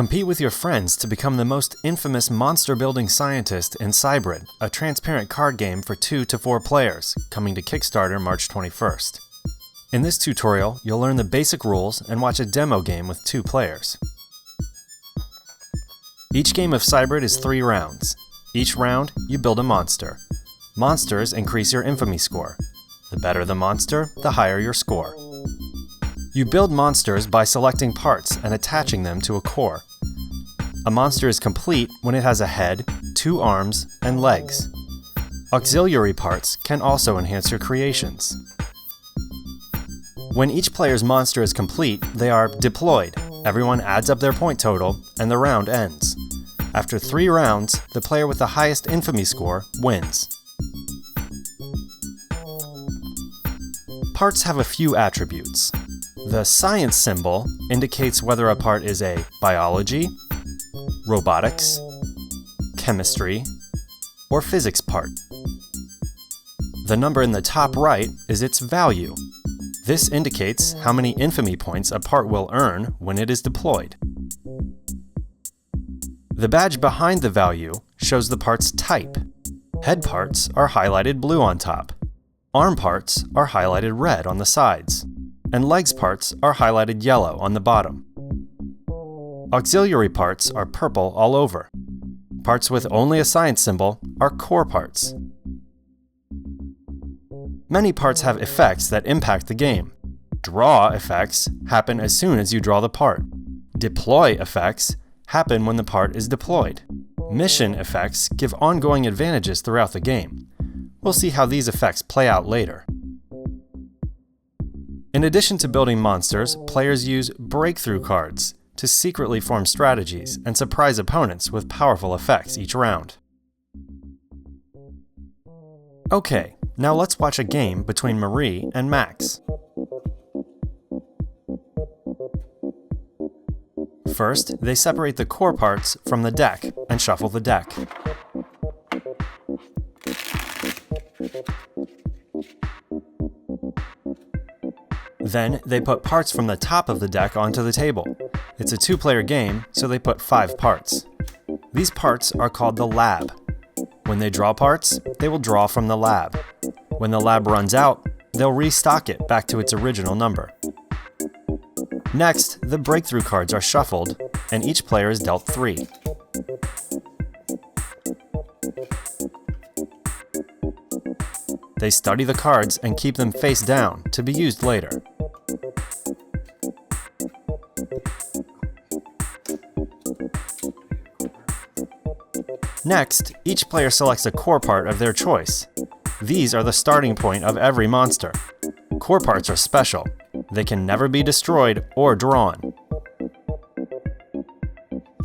Compete with your friends to become the most infamous monster-building scientist in XYbrid, a transparent card game for 2 to 4 players, coming to Kickstarter March 21st. In this tutorial, you'll learn the basic rules and watch a demo game with 2 players. Each game of XYbrid is 3 rounds. Each round, you build a monster. Monsters increase your infamy score. The better the monster, the higher your score. You build monsters by selecting parts and attaching them to a core. A monster is complete when it has a head, 2 arms, and legs. Auxiliary parts can also enhance your creations. When each player's monster is complete, they are deployed. Everyone adds up their point total, and the round ends. After 3 rounds, the player with the highest infamy score wins. Parts have a few attributes. The science symbol indicates whether a part is a biology, robotics, chemistry, or physics part. The number in the top right is its value. This indicates how many infamy points a part will earn when it is deployed. The badge behind the value shows the part's type. Head parts are highlighted blue on top. Arm parts are highlighted red on the sides. And legs parts are highlighted yellow on the bottom. Auxiliary parts are purple all over. Parts with only a science symbol are core parts. Many parts have effects that impact the game. Draw effects happen as soon as you draw the part. Deploy effects happen when the part is deployed. Mission effects give ongoing advantages throughout the game. We'll see how these effects play out later. In addition to building monsters, players use breakthrough cards to secretly form strategies and surprise opponents with powerful effects each round. Okay, now let's watch a game between Marie and Max. First, they separate the core parts from the deck and shuffle the deck. Then, they put parts from the top of the deck onto the table. It's a 2-player game, so they put 5 parts. These parts are called the lab. When they draw parts, they will draw from the lab. When the lab runs out, they'll restock it back to its original number. Next, the breakthrough cards are shuffled, and each player is dealt 3. They study the cards and keep them face down to be used later. Next, each player selects a core part of their choice. These are the starting point of every monster. Core parts are special. They can never be destroyed or drawn.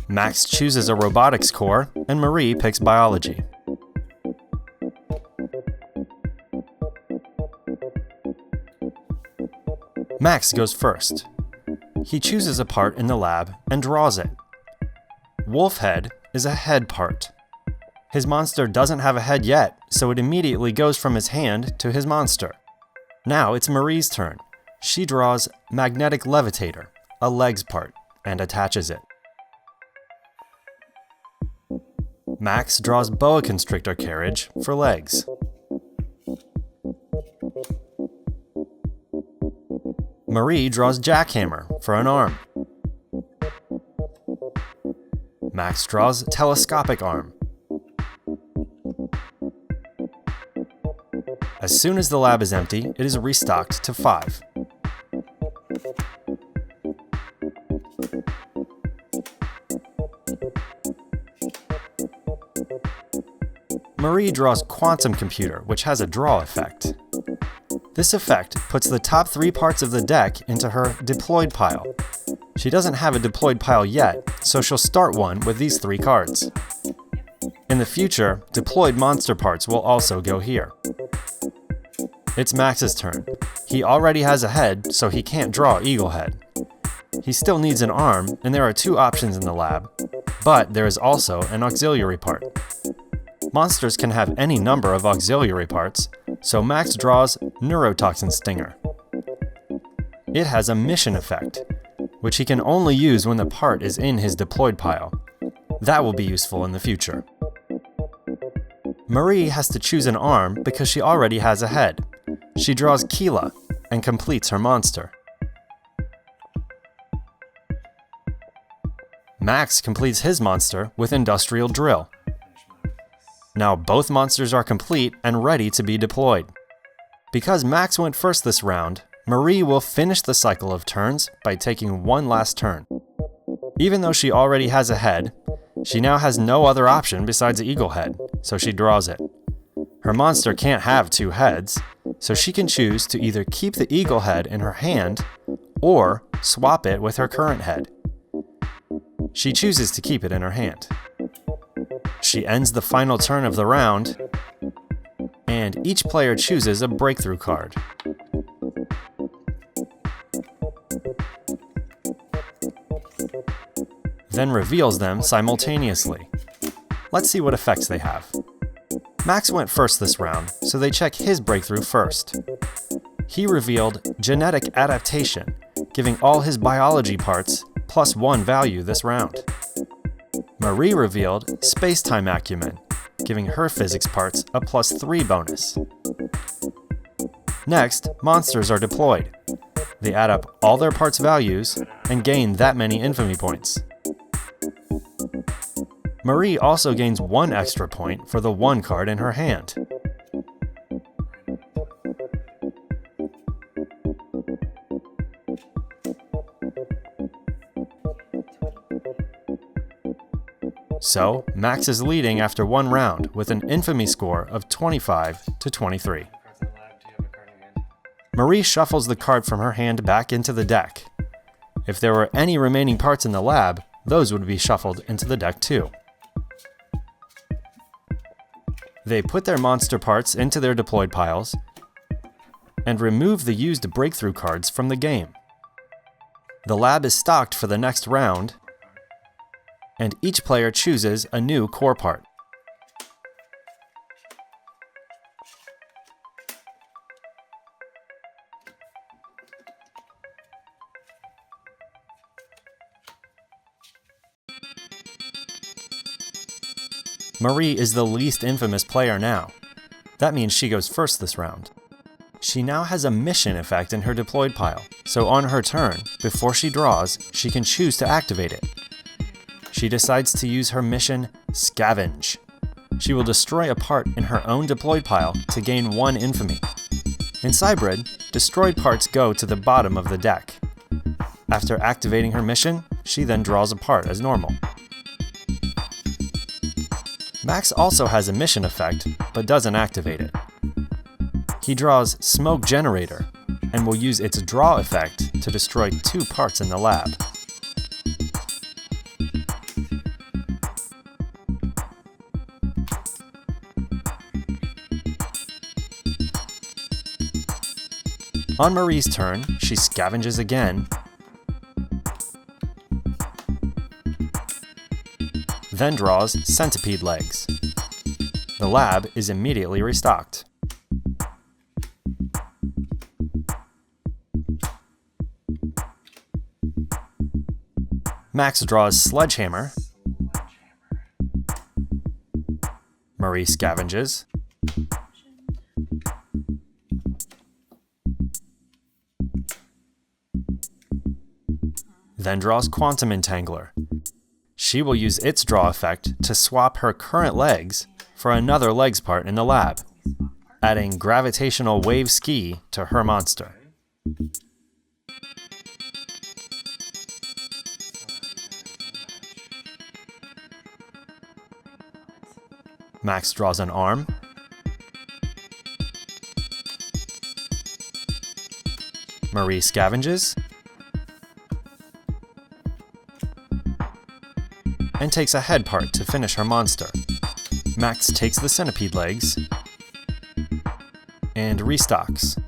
Max chooses a robotics core, and Marie picks biology. Max goes first. He chooses a part in the lab and draws it. Wolf head is a head part. His monster doesn't have a head yet, so it immediately goes from his hand to his monster. Now it's Marie's turn. She draws magnetic levitator, a legs part, and attaches it. Max draws boa constrictor carriage for legs. Marie draws jackhammer for an arm. Max draws telescopic arm. As soon as the lab is empty, it is restocked to 5. Marie draws quantum computer, which has a draw effect. This effect puts the top 3 parts of the deck into her deployed pile. She doesn't have a deployed pile yet, so she'll start one with these 3 cards. In the future, deployed monster parts will also go here. It's Max's turn. He already has a head, so he can't draw Eagle Head. He still needs an arm, and there are 2 options in the lab, but there is also an auxiliary part. Monsters can have any number of auxiliary parts, so Max draws Neurotoxin Stinger. It has a mission effect. which he can only use when the part is in his deployed pile. That will be useful in the future. Marie has to choose an arm because she already has a head. She draws Keela and completes her monster. Max completes his monster with Industrial Drill. Now both monsters are complete and ready to be deployed. Because Max went first this round, Marie will finish the cycle of turns by taking one last turn. Even though she already has a head, she now has no other option besides the eagle head, so she draws it. Her monster can't have two heads, so she can choose to either keep the eagle head in her hand or swap it with her current head. She chooses to keep it in her hand. She ends the final turn of the round, and each player chooses a breakthrough card. Then reveals them simultaneously. Let's see what effects they have. Max went first this round, so they check his breakthrough first. He revealed Genetic Adaptation, giving all his biology parts +1 value this round. Marie revealed Space-Time Acumen, giving her physics parts a +3 bonus. Next, monsters are deployed. They add up all their parts' values and gain that many infamy points. Marie also gains 1 extra point for the 1 card in her hand. So, Max is leading after 1 round with an infamy score of 25 to 23. Marie shuffles the card from her hand back into the deck. If there were any remaining parts in the lab, those would be shuffled into the deck too. They put their monster parts into their deployed piles and remove the used breakthrough cards from the game. The lab is stocked for the next round, and each player chooses a new core part. Marie is the least infamous player now. That means she goes first this round. She now has a mission effect in her deployed pile, so on her turn, before she draws, she can choose to activate it. She decides to use her mission, Scavenge. She will destroy a part in her own deployed pile to gain 1 infamy. In XYbrid, destroyed parts go to the bottom of the deck. After activating her mission, she then draws a part as normal. Max also has a mission effect, but doesn't activate it. He draws Smoke Generator, and will use its draw effect to destroy 2 parts in the lab. On Marie's turn, she scavenges again, then draws Centipede Legs. The lab is immediately restocked. Max draws Sledgehammer. Marie scavenges. Then draws Quantum Entangler. She will use its draw effect to swap her current legs for another legs part in the lab, adding Gravitational Wave Ski to her monster. Max draws an arm. Marie scavenges. And takes a head part to finish her monster. Max takes the centipede legs and restocks.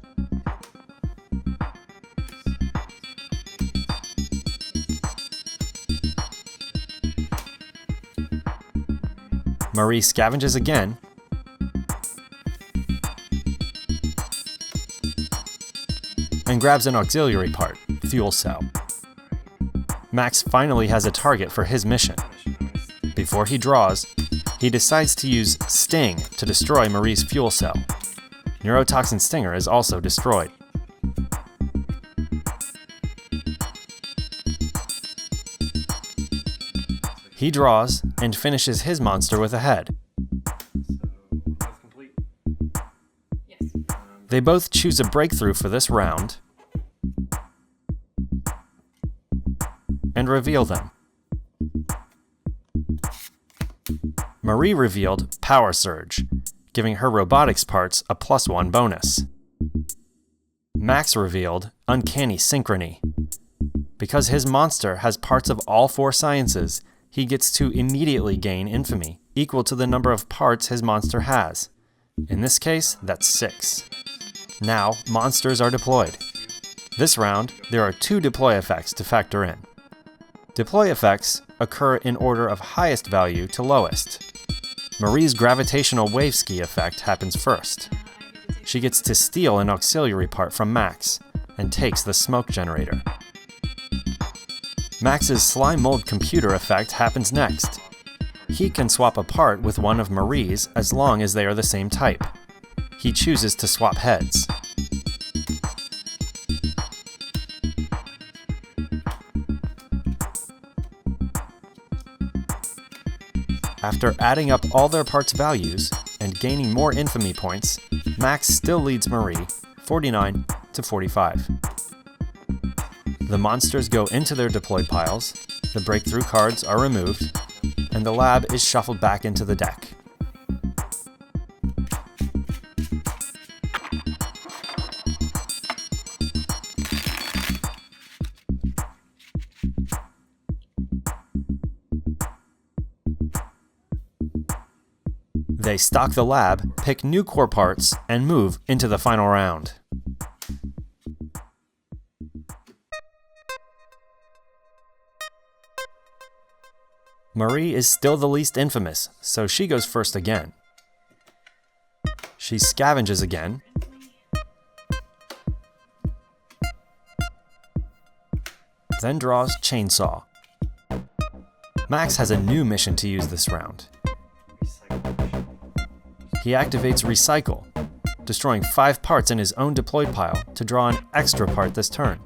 Marie scavenges again and grabs an auxiliary part, fuel cell. Max finally has a target for his mission. Before he draws, he decides to use Sting to destroy Marie's fuel cell. Neurotoxin Stinger is also destroyed. He draws and finishes his monster with a head. They both choose a breakthrough for this round and reveal them. Marie revealed Power Surge, giving her robotics parts a +1 bonus. Max revealed Uncanny Synchrony. Because his monster has parts of all 4 sciences, he gets to immediately gain infamy, equal to the number of parts his monster has. In this case, that's 6. Now, monsters are deployed. This round, there are 2 deploy effects to factor in. Deploy effects occur in order of highest value to lowest. Marie's gravitational wave ski effect happens first. She gets to steal an auxiliary part from Max and takes the smoke generator. Max's slime mold computer effect happens next. He can swap a part with one of Marie's as long as they are the same type. He chooses to swap heads. After adding up all their parts' values and gaining more infamy points, Max still leads Marie 49 to 45. The monsters go into their deployed piles, the breakthrough cards are removed, and the lab is shuffled back into the deck. They stock the lab, pick new core parts, and move into the final round. Marie is still the least infamous, so she goes first again. She scavenges again, then draws Chainsaw. Max has a new mission to use this round. He activates Recycle, destroying 5 parts in his own deployed pile to draw an extra part this turn.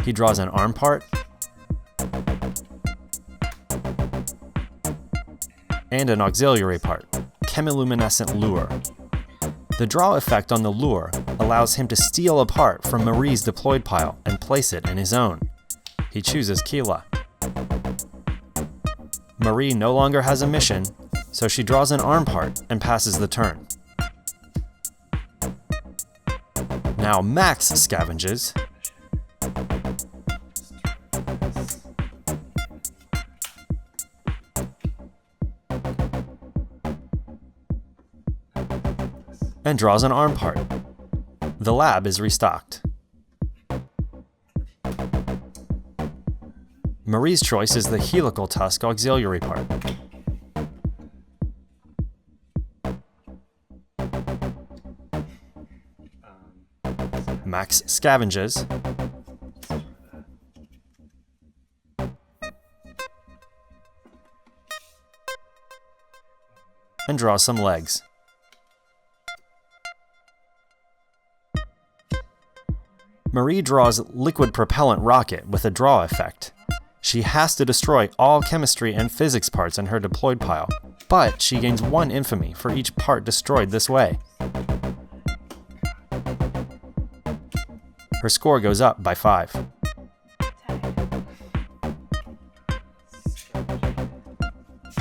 He draws an arm part and an auxiliary part, Chemiluminescent Lure. The draw effect on the lure allows him to steal a part from Marie's deployed pile and place it in his own. He chooses Keela. Marie no longer has a mission, so she draws an arm part and passes the turn. Now Max scavenges, and draws an arm part. The lab is restocked. Marie's choice is the helical tusk auxiliary part. Max scavenges, and draws some legs. Marie draws Liquid Propellant Rocket with a draw effect. She has to destroy all chemistry and physics parts in her deployed pile, but she gains 1 infamy for each part destroyed this way. Her score goes up by 5.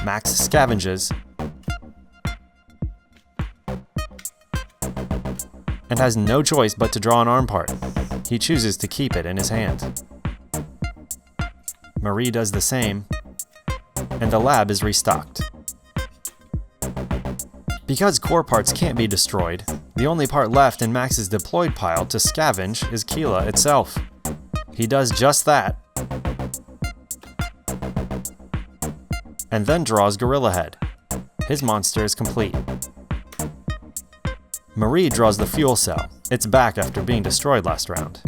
Max scavenges and has no choice but to draw an arm part. He chooses to keep it in his hand. Marie does the same, and the lab is restocked. Because core parts can't be destroyed, the only part left in Max's deployed pile to scavenge is Keela itself. He does just that, and then draws Gorilla Head. His monster is complete. Marie draws the fuel cell. It's back after being destroyed last round.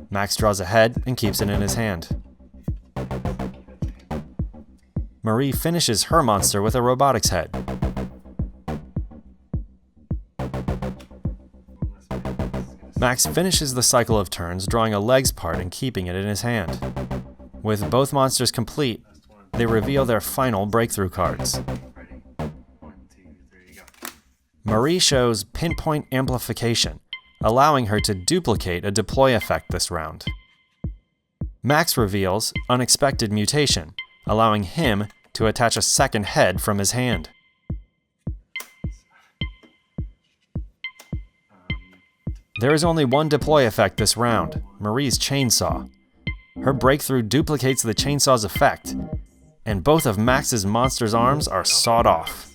Max draws a head and keeps it in his hand. Marie finishes her monster with a robotics head. Max finishes the cycle of turns, drawing a legs part and keeping it in his hand. With both monsters complete, they reveal their final breakthrough cards. Marie shows Pinpoint Amplification, allowing her to duplicate a deploy effect this round. Max reveals Unexpected Mutation, allowing him to attach a second head from his hand. There is only one deploy effect this round, Marie's Chainsaw. Her breakthrough duplicates the chainsaw's effect, and both of Max's monster's arms are sawed off.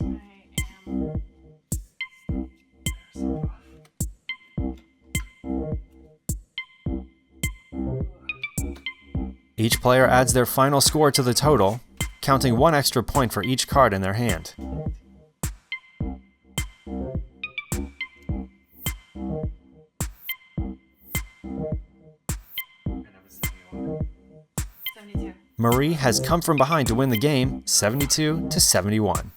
Each player adds their final score to the total, counting 1 extra point for each card in their hand. Marie has come from behind to win the game, 72-71.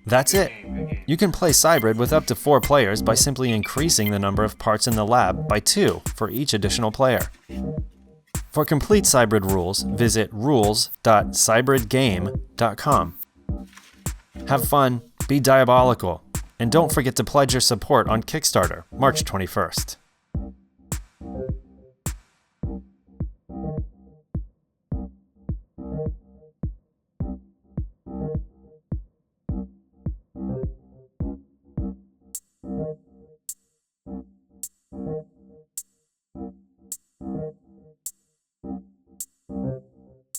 That's it. You can play XYbrid with up to 4 players by simply increasing the number of parts in the lab by 2 for each additional player. For complete XYbrid rules, visit rules.xybridgame.com. Have fun, be diabolical, and don't forget to pledge your support on Kickstarter, March 21st.